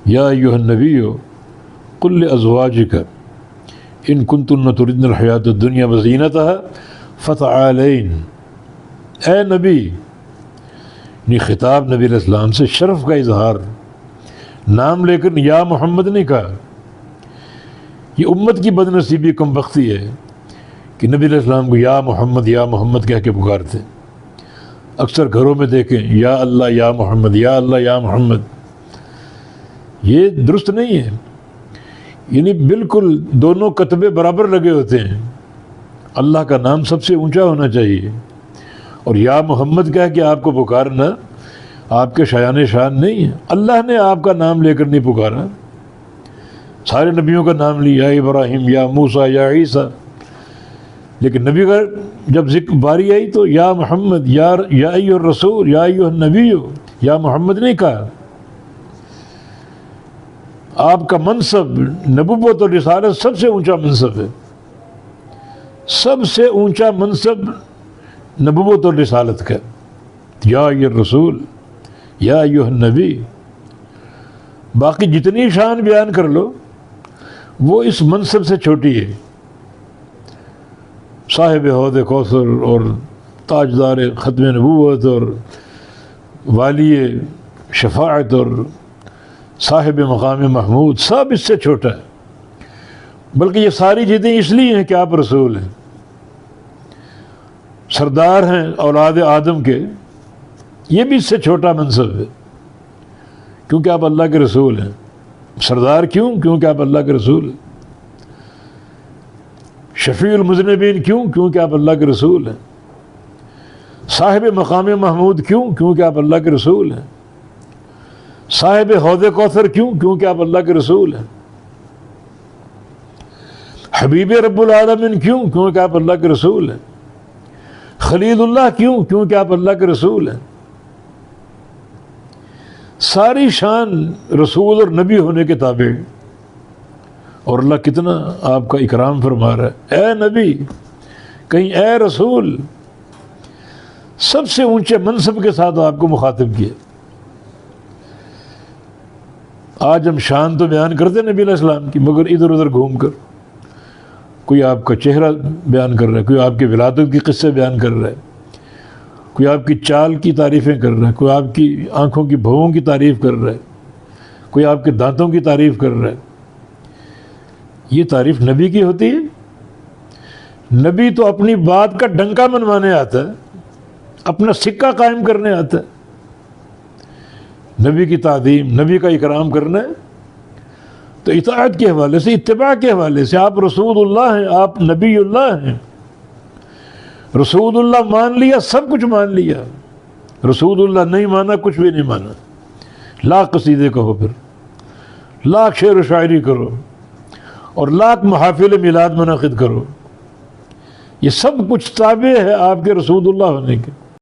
یا ایھا النبی قل لازواجک ان کنتن تردن الحیاۃ الدنیا وزینتها فتعالین، اے نبی، یہ خطاب نبی علیہ السلام سے شرف کا اظہار، نام لے کر یا محمد نے کہا۔ یہ امت کی بد نصیبی کم بختی ہے کہ نبی علیہ السلام کو یا محمد کہہ کے پکارتے۔ اکثر گھروں میں دیکھیں یا اللہ یا محمد، یا اللہ یا محمد، یہ درست نہیں ہے۔ یعنی بالکل دونوں کتبے برابر لگے ہوتے ہیں، اللہ کا نام سب سے اونچا ہونا چاہیے، اور یا محمد کہہ کے آپ کو پکارنا آپ کے شایان شان نہیں ہے۔ اللہ نے آپ کا نام لے کر نہیں پکارا، سارے نبیوں کا نام لیا، یا ابراہیم، یا موسیٰ، یا عیسیٰ، لیکن نبی کا جب ذکر باری آئی تو یا محمد، یا ایھا الرسول، یا ایھا النبی، یا محمد نہیں کہا۔ آپ کا منصب نبوت اور رسالت سب سے اونچا منصب ہے، سب سے اونچا منصب نبوت اور رسالت کا، یا ایھا الرسول، یا ایھا النبی۔ باقی جتنی شان بیان کر لو وہ اس منصب سے چھوٹی ہے۔ صاحب حوض کوثر اور تاجدار ختم نبوت اور والی شفاعت اور صاحب مقام محمود سب اس سے چھوٹا ہے، بلکہ یہ ساری چیزیں اس لیے ہیں کہ آپ رسول ہیں، سردار ہیں اولاد آدم کے، یہ بھی اس سے چھوٹا منصب ہے کیونکہ آپ اللہ کے رسول ہیں۔ سردار کیوں؟ کیونکہ آپ اللہ کے رسول ہیں۔ شفیع المذنبین کیوں؟ کیونکہ آپ اللہ کے رسول ہیں۔ صاحب مقام محمود کیوں؟ کیونکہ آپ اللہ کے رسول ہیں۔ صاحب حوض کوثر کیوں؟ کیونکہ آپ اللہ کے رسول ہیں۔ حبیب رب العالمین کیوں؟ کیونکہ آپ اللہ کے رسول ہیں۔ خلیل اللہ کیوں؟ کیونکہ آپ اللہ کے رسول ہیں۔ ساری شان رسول اور نبی ہونے کے تابع، اور اللہ کتنا آپ کا اکرام فرما رہا ہے، اے نبی، کہیں اے رسول، سب سے اونچے منصب کے ساتھ آپ کو مخاطب کیا۔ آج ہم شان تو بیان کرتے نبی علیہ السلام کی، مگر ادھر ادھر گھوم کر کوئی آپ کا چہرہ بیان کر رہا ہے، کوئی آپ کی ولادت کی قصے بیان کر رہا ہے، کوئی آپ کی چال کی تعریفیں کر رہا ہے، کوئی آپ کی آنکھوں کی بھووں کی تعریف کر رہا ہے، کوئی آپ کے دانتوں کی تعریف کر رہا ہے۔ یہ تعریف نبی کی ہوتی ہے؟ نبی تو اپنی بات کا ڈنکا منوانے آتا ہے، اپنا سکہ قائم کرنے آتا ہے۔ نبی کی تعظیم، نبی کا اکرام کرنا ہے تو اطاعت کے حوالے سے، اتباع کے حوالے سے آپ رسول اللہ ہیں، آپ نبی اللہ ہیں۔ رسول اللہ مان لیا، سب کچھ مان لیا۔ رسول اللہ نہیں مانا، کچھ بھی نہیں مانا۔ لاکھ قصیدے کہو، پھر لاکھ شعر و شاعری کرو، اور لاکھ محافل میلاد منعقد کرو، یہ سب کچھ تابع ہے آپ کے رسول اللہ ہونے کے۔